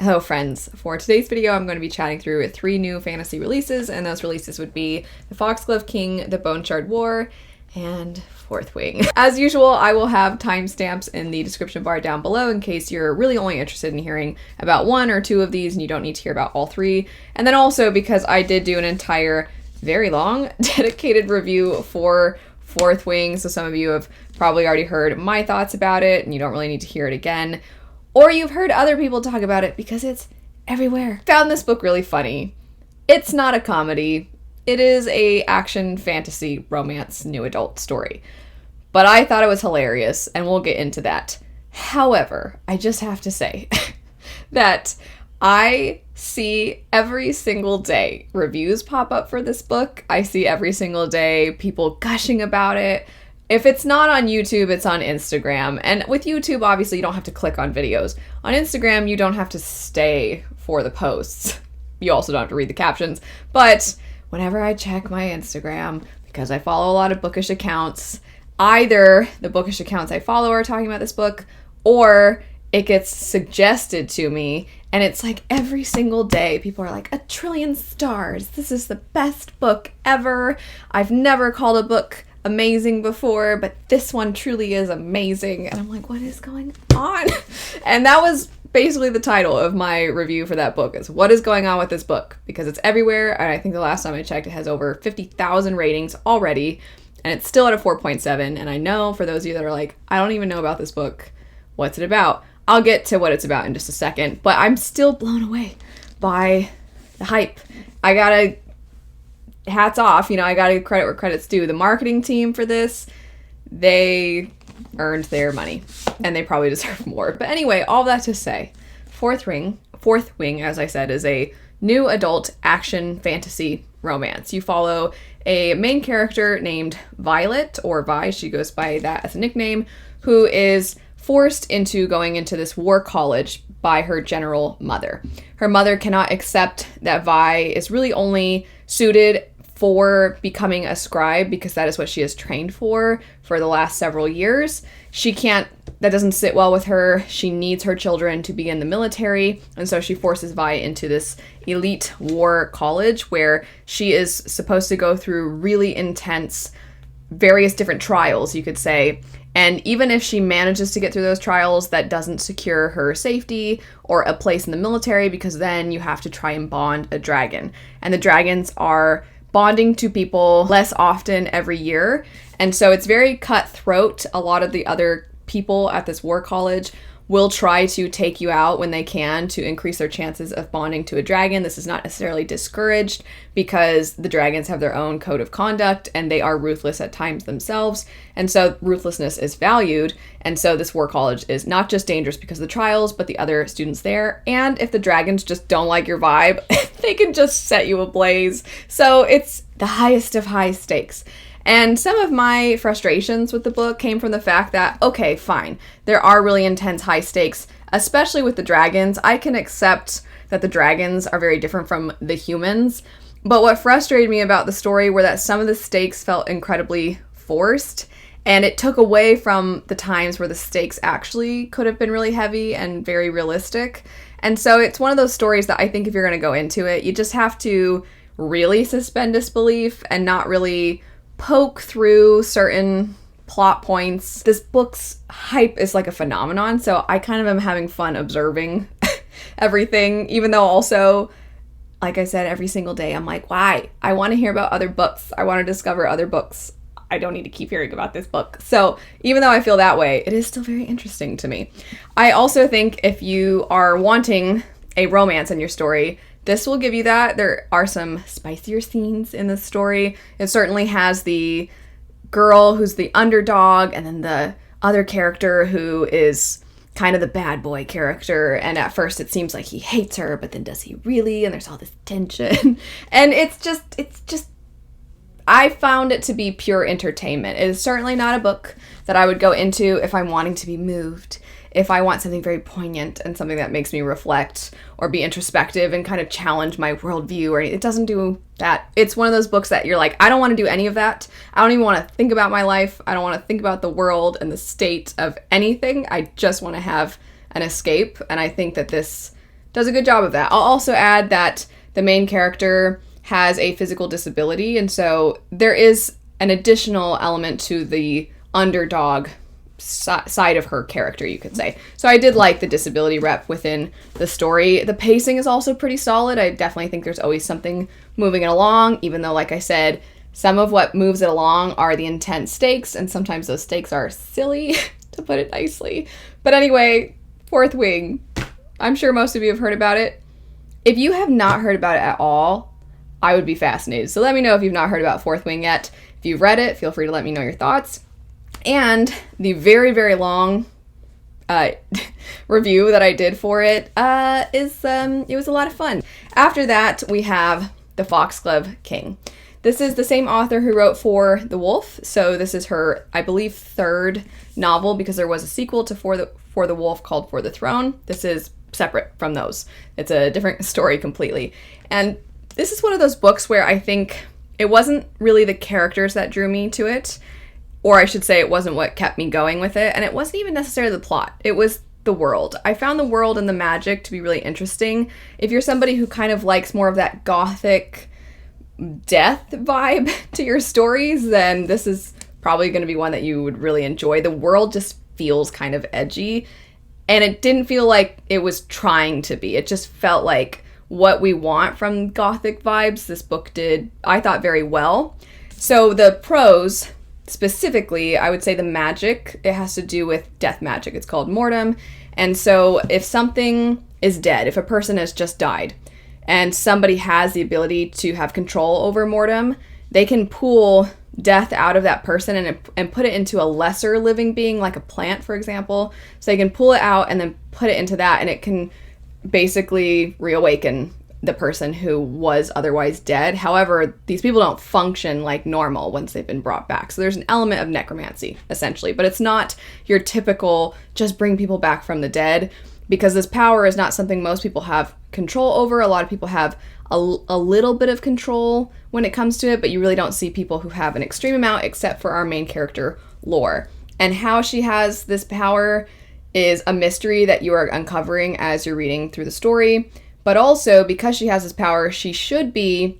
Hello friends, for today's video I'm going to be chatting through 3 new fantasy releases, and those releases would be the Foxglove King, the Bone Shard War, and Fourth Wing. As usual, I will have timestamps in the description bar down below in case you're really only interested in hearing about 1 or 2 of these and you don't need to hear about all 3. And then also because I did do an entire, very long, dedicated review for Fourth Wing, so some of you have probably already heard my thoughts about it and you don't really need to hear it again. Or you've heard other people talk about it because it's everywhere. Found this book really funny. It's not a comedy. It is a action, fantasy, romance, new adult story. But I thought it was hilarious, and we'll get into that. However, I just have to say that I see every single day reviews pop up for this book. I see every single day people gushing about it. If it's not on YouTube, it's on Instagram. And with YouTube, obviously, you don't have to click on videos. On Instagram, you don't have to stay for the posts. You also don't have to read the captions. But whenever I check my Instagram, because I follow a lot of bookish accounts, either the bookish accounts I follow are talking about this book, or it gets suggested to me, and it's like every single day people are like, 1 trillion stars, this is the best book ever. I've never called a book amazing before, but this one truly is amazing. And I'm like, what is going on? And that was basically the title of my review for that book, is what is going on with this book, because it's everywhere. And I think the last time I checked, it has over 50,000 ratings already, and it's still at a 4.7. And I know for those of you that are like, I don't even know about this book, what's it about? I'll get to what it's about in just a second, but I'm still blown away by the hype. I gotta hats off, I gotta credit where credit's due. The marketing team for this, they earned their money, and they probably deserve more. But anyway, all that to say, Fourth Wing, as I said, is a new adult action fantasy romance. You follow a main character named Violet, or Vi, she goes by that as a nickname, who is forced into going into this war college by her general mother. Her mother cannot accept that Vi is really only suited for becoming a scribe, because that is what she has trained for the last several years. That doesn't sit well with her. She needs her children to be in the military, and so she forces Vi into this elite war college where she is supposed to go through really intense, various different trials, you could say. And even if she manages to get through those trials, that doesn't secure her safety or a place in the military, because then you have to try and bond a dragon. And the dragons are bonding to people less often every year. And so it's very cutthroat. A lot of the other people at this war college will try to take you out when they can to increase their chances of bonding to a dragon. This is not necessarily discouraged, because the dragons have their own code of conduct and they are ruthless at times themselves. And so ruthlessness is valued. And so this war college is not just dangerous because of the trials, but the other students there. And if the dragons just don't like your vibe, they can just set you ablaze. So it's the highest of high stakes. And some of my frustrations with the book came from the fact that, okay, fine, there are really intense high stakes, especially with the dragons. I can accept that the dragons are very different from the humans, but what frustrated me about the story were that some of the stakes felt incredibly forced, and it took away from the times where the stakes actually could have been really heavy and very realistic. And so it's one of those stories that I think if you're going to go into it, you just have to really suspend disbelief and not really poke through certain plot points. This book's hype is like a phenomenon, so I kind of am having fun observing everything, even though also, like I said, every single day I'm like, why? I want to hear about other books. I want to discover other books. I don't need to keep hearing about this book. So even though I feel that way, it is still very interesting to me. I also think if you are wanting a romance in your story, this will give you that. There are some spicier scenes in the story. It certainly has the girl who's the underdog, and then the other character who is kind of the bad boy character. And at first it seems like he hates her, but then does he really? And there's all this tension. And it's just, I found it to be pure entertainment. It is certainly not a book that I would go into if I'm wanting to be moved, if I want something very poignant and something that makes me reflect or be introspective and kind of challenge my worldview, or it doesn't do that. It's one of those books that you're like, I don't want to do any of that. I don't even want to think about my life. I don't want to think about the world and the state of anything. I just want to have an escape. And I think that this does a good job of that. I'll also add that the main character has a physical disability, and so there is an additional element to the underdog side of her character, you could say. So I did like the disability rep within the story. The pacing is also pretty solid. I definitely think there's always something moving it along, even though, like I said, some of what moves it along are the intense stakes, and sometimes those stakes are silly, to put it nicely. But anyway, Fourth Wing. I'm sure most of you have heard about it. If you have not heard about it at all, I would be fascinated. So let me know if you've not heard about Fourth Wing yet. If you've read it, feel free to let me know your thoughts. And the very, very long review that I did for it it was a lot of fun. After that, we have The Foxglove King. This is the same author who wrote For the Wolf, so this is her, I believe, third novel, because there was a sequel to For the Wolf called For the Throne. This is separate from those. It's a different story completely. And this is one of those books where I think it wasn't really the characters that drew me to it, or I should say it wasn't what kept me going with it, and it wasn't even necessarily the plot. It was the world. I found the world and the magic to be really interesting. If you're somebody who kind of likes more of that gothic death vibe to your stories, then this is probably going to be one that you would really enjoy. The world just feels kind of edgy, and it didn't feel like it was trying to be. It just felt like what we want from gothic vibes. This book did, I thought, very well. So the prose, specifically, I would say the magic, it has to do with death magic. It's called mortem. And so if something is dead, if a person has just died, and somebody has the ability to have control over mortem, they can pull death out of that person and put it into a lesser living being, like a plant, for example. So they can pull it out and then put it into that, and it can basically reawaken the person who was otherwise dead. However, these people don't function like normal once they've been brought back. So there's an element of necromancy, essentially, but it's not your typical just bring people back from the dead, because this power is not something most people have control over. A lot of people have a little bit of control when it comes to it, but you really don't see people who have an extreme amount, except for our main character, Lore. And how she has this power is a mystery that you are uncovering as you're reading through the story. But also, because she has this power, she should be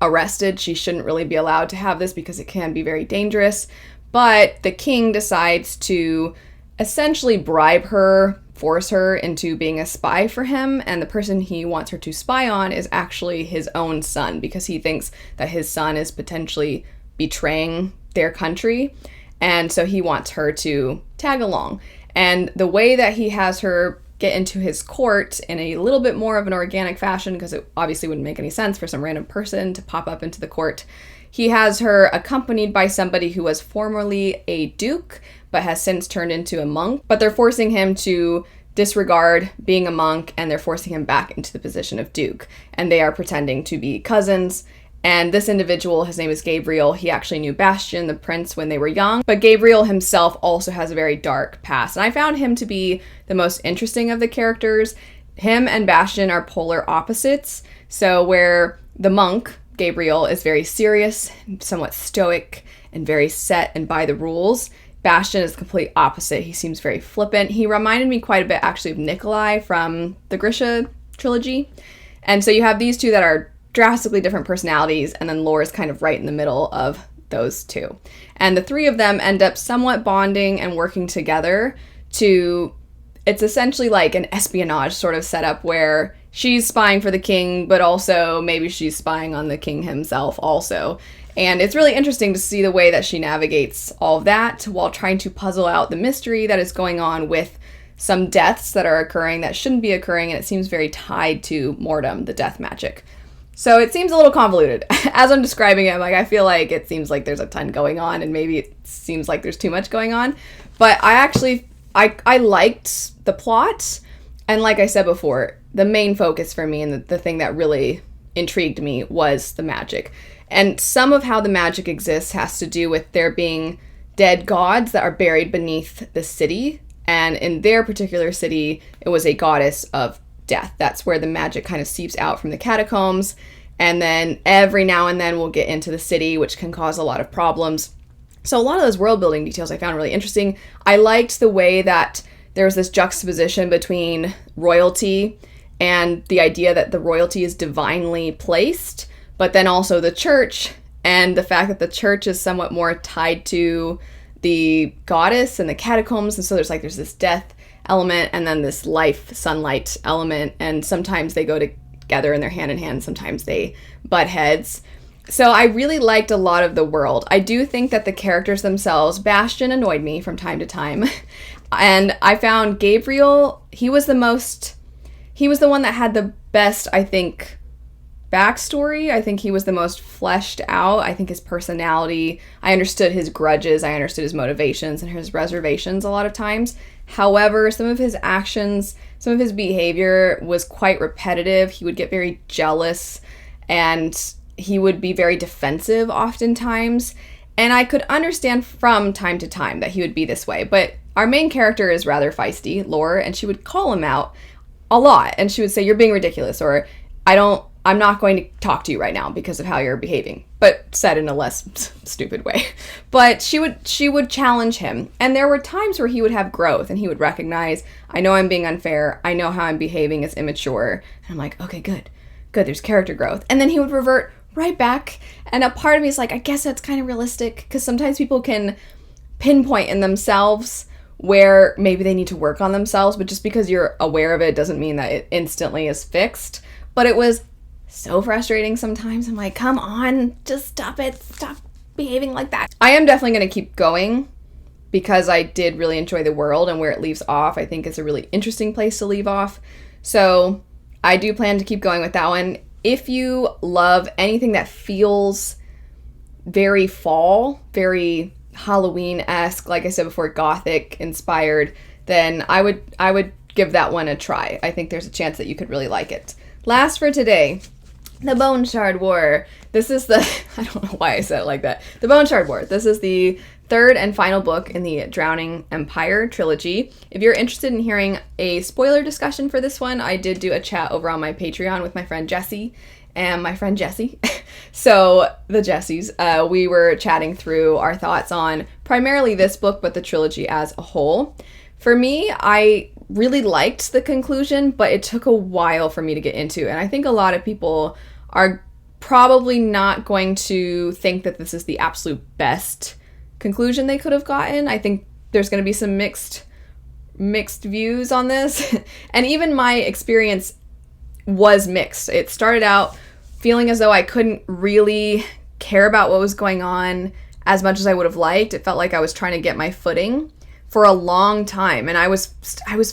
arrested. She shouldn't really be allowed to have this because it can be very dangerous. But the king decides to essentially bribe her, force her into being a spy for him. And the person he wants her to spy on is actually his own son, because he thinks that his son is potentially betraying their country. And so he wants her to tag along. And the way that he has her get into his court in a little bit more of an organic fashion, because it obviously wouldn't make any sense for some random person to pop up into the court, he has her accompanied by somebody who was formerly a duke but has since turned into a monk. But they're forcing him to disregard being a monk, and they're forcing him back into the position of duke. And they are pretending to be cousins. And this individual, his name is Gabriel, he actually knew Bastian, the prince, when they were young. But Gabriel himself also has a very dark past. And I found him to be the most interesting of the characters. Him and Bastian are polar opposites. So where the monk, Gabriel, is very serious, somewhat stoic, and very set and by the rules, Bastian is the complete opposite. He seems very flippant. He reminded me quite a bit, actually, of Nikolai from the Grisha trilogy. And so you have these two that are drastically different personalities, and then Lore is kind of right in the middle of those two. And the three of them end up somewhat bonding and working together to, it's essentially like an espionage sort of setup where she's spying for the king, but also maybe she's spying on the king himself also. And it's really interesting to see the way that she navigates all of that while trying to puzzle out the mystery that is going on with some deaths that are occurring that shouldn't be occurring, and it seems very tied to mortem, the death magic. So it seems a little convoluted. As I'm describing it, I feel like it seems like there's a ton going on, and maybe it seems like there's too much going on. But I liked the plot, and like I said before, the main focus for me and the thing that really intrigued me was the magic. And some of how the magic exists has to do with there being dead gods that are buried beneath the city. And in their particular city, it was a goddess of death. That's where the magic kind of seeps out from the catacombs. And then every now and then we'll get into the city, which can cause a lot of problems. So a lot of those world building details I found really interesting. I liked the way that there was this juxtaposition between royalty and the idea that the royalty is divinely placed, but then also the church, and the fact that the church is somewhat more tied to the goddess and the catacombs, and so there's this death element and then this life, sunlight element, and sometimes they go together and they're hand in hand, sometimes they butt heads. So I really liked a lot of the world. I do think that the characters themselves, Bastian annoyed me from time to time, and I found Gabriel, he was the one that had the best, I think, backstory. I think he was the most fleshed out. I think his personality, I understood his grudges, I understood his motivations and his reservations a lot of times. However, some of his actions, some of his behavior was quite repetitive. He would get very jealous and he would be very defensive oftentimes. And I could understand from time to time that he would be this way. But our main character is rather feisty, Laura, and she would call him out a lot. And she would say, "You're being ridiculous," or I'm not going to talk to you right now because of how you're behaving," but said in a less stupid way. But she would challenge him. And there were times where he would have growth and he would recognize, I know I'm being unfair. I know how I'm behaving is immature. And I'm like, okay, good. There's character growth. And then he would revert right back. And a part of me is like, I guess that's kind of realistic, because sometimes people can pinpoint in themselves where maybe they need to work on themselves, but just because you're aware of it doesn't mean that it instantly is fixed. But it was so frustrating sometimes. I'm like, come on, just stop it. Stop behaving like that. I am definitely going to keep going because I did really enjoy the world, and where it leaves off, I think it's a really interesting place to leave off. So I do plan to keep going with that one. If you love anything that feels very fall, very Halloween-esque, like I said before, gothic inspired, then I would give that one a try. I think there's a chance that you could really like it. Last for today, The Bone Shard War. This is I don't know why I said it like that. The Bone Shard War. This is the third and final book in the Drowning Empire trilogy. If you're interested in hearing a spoiler discussion for this one, I did do a chat over on my Patreon with my friend Jessie and my friend Jessie. So the Jessies, we were chatting through our thoughts on primarily this book, but the trilogy as a whole. For me, I really liked the conclusion, but it took a while for me to get into. And I think a lot of people are probably not going to think that this is the absolute best conclusion they could have gotten. I think there's going to be some mixed views on this. And even my experience was mixed. It started out feeling as though I couldn't really care about what was going on as much as I would have liked. It felt like I was trying to get my footing for a long time, and I was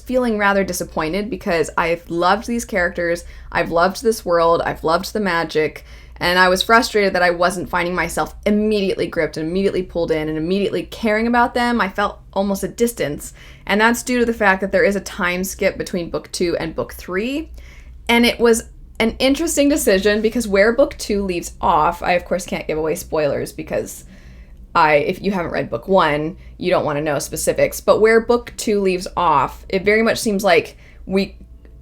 feeling rather disappointed because I've loved these characters, I've loved this world, I've loved the magic, and I was frustrated that I wasn't finding myself immediately gripped and immediately pulled in and immediately caring about them. I felt almost a distance, and that's due to the fact that there is a time skip between book 2 and book 3, and it was an interesting decision because where book 2 leaves off, I of course can't give away spoilers because if you haven't read book 1, you don't want to know specifics, but where book 2 leaves off, it very much seems like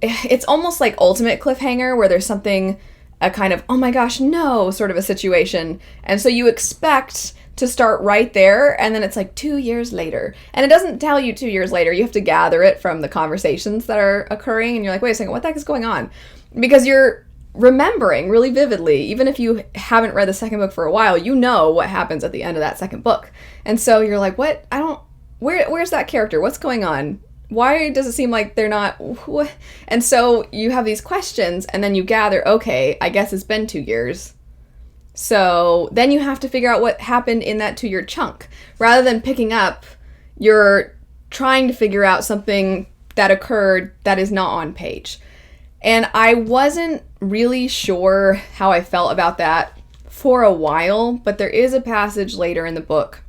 it's almost like ultimate cliffhanger where there's something, a kind of, oh my gosh, no, sort of a situation. And so you expect to start right there, and then it's like 2 years later. And it doesn't tell you 2 years later, you have to gather it from the conversations that are occurring, and you're like, wait a second, what the heck is going on? Because you're remembering really vividly, even if you haven't read the second book for a while, you know what happens at the end of that second book. And so you're like, what? Where's that character? What's going on? Why does it seem like they're not? What? And so you have these questions, and then you gather, okay, I guess it's been 2 years. So then you have to figure out what happened in that 2-year chunk. Rather than picking up, you're trying to figure out something that occurred that is not on page. And I wasn't really sure how I felt about that for a while, but there is a passage later in the book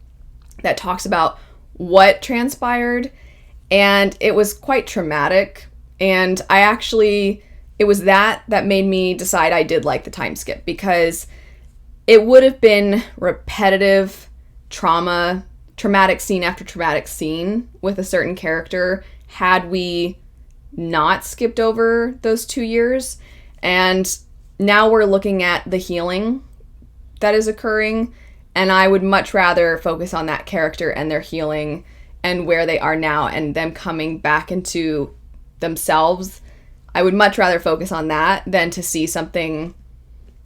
that talks about what transpired, and it was quite traumatic. And it was that made me decide I did like the time skip, because it would have been repetitive traumatic scene after traumatic scene with a certain character had we not skipped over those 2 years. And now we're looking at the healing that is occurring, and I would much rather focus on that character and their healing and where they are now and them coming back into themselves. I would much rather focus on that than to see something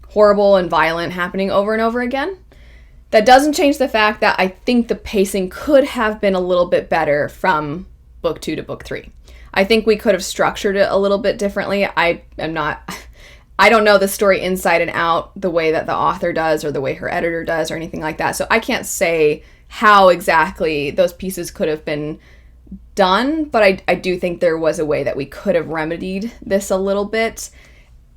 horrible and violent happening over and over again. That doesn't change the fact that I think the pacing could have been a little bit better from book 2 to book 3. I think we could have structured it a little bit differently. I don't know the story inside and out the way that the author does or the way her editor does or anything like that. So I can't say how exactly those pieces could have been done, but I do think there was a way that we could have remedied this a little bit.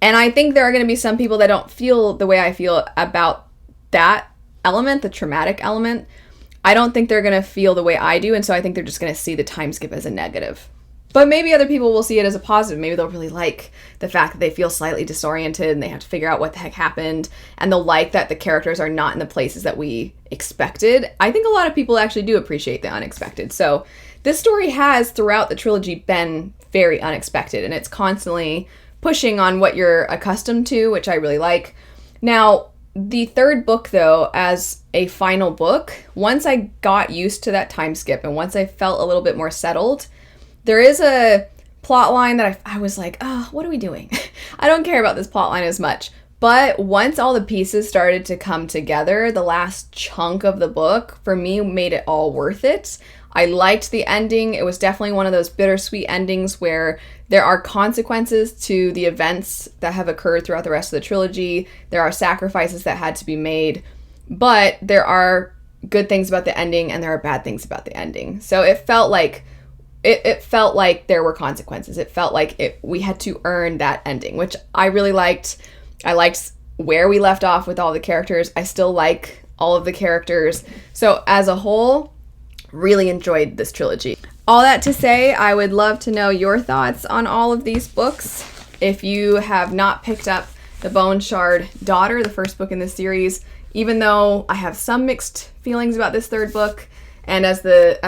And I think there are going to be some people that don't feel the way I feel about that element, the traumatic element. I don't think they're going to feel the way I do, and so I think they're just going to see the time skip as a negative. But maybe other people will see it as a positive. Maybe they'll really like the fact that they feel slightly disoriented and they have to figure out what the heck happened, and they'll like that the characters are not in the places that we expected. I think a lot of people actually do appreciate the unexpected. So this story has, throughout the trilogy, been very unexpected, and it's constantly pushing on what you're accustomed to, which I really like. Now, the third book, though, as a final book, once I got used to that time skip and once I felt a little bit more settled, there is a plot line that I was like, oh, what are we doing? I don't care about this plot line as much. But once all the pieces started to come together, the last chunk of the book, for me, made it all worth it. I liked the ending. It was definitely one of those bittersweet endings where there are consequences to the events that have occurred throughout the rest of the trilogy. There are sacrifices that had to be made, but there are good things about the ending and there are bad things about the ending. So it felt like there were consequences. It felt like we had to earn that ending, which I really liked. I liked where we left off with all the characters. I still like all of the characters. So as a whole, really enjoyed this trilogy. All that to say, I would love to know your thoughts on all of these books. If you have not picked up The Bone Shard Daughter, the first book in this series, even though I have some mixed feelings about this third book, and as the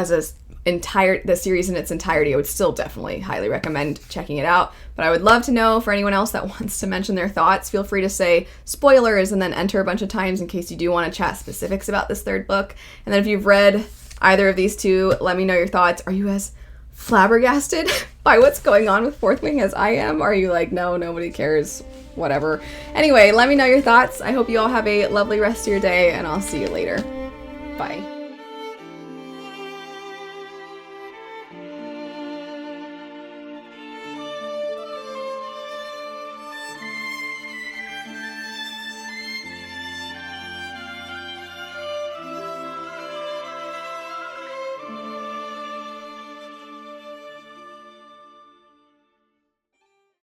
series in its entirety, I would still definitely highly recommend checking it out. But I would love to know, for anyone else that wants to mention their thoughts, feel free to say spoilers and then enter a bunch of times in case you do want to chat specifics about this third book. And then if you've read either of these two, let me know your thoughts. Are you as flabbergasted by what's going on with Fourth Wing as I am? Are you like, no, nobody cares, whatever? Anyway, let me know your thoughts. I hope you all have a lovely rest of your day, and I'll see you later. Bye.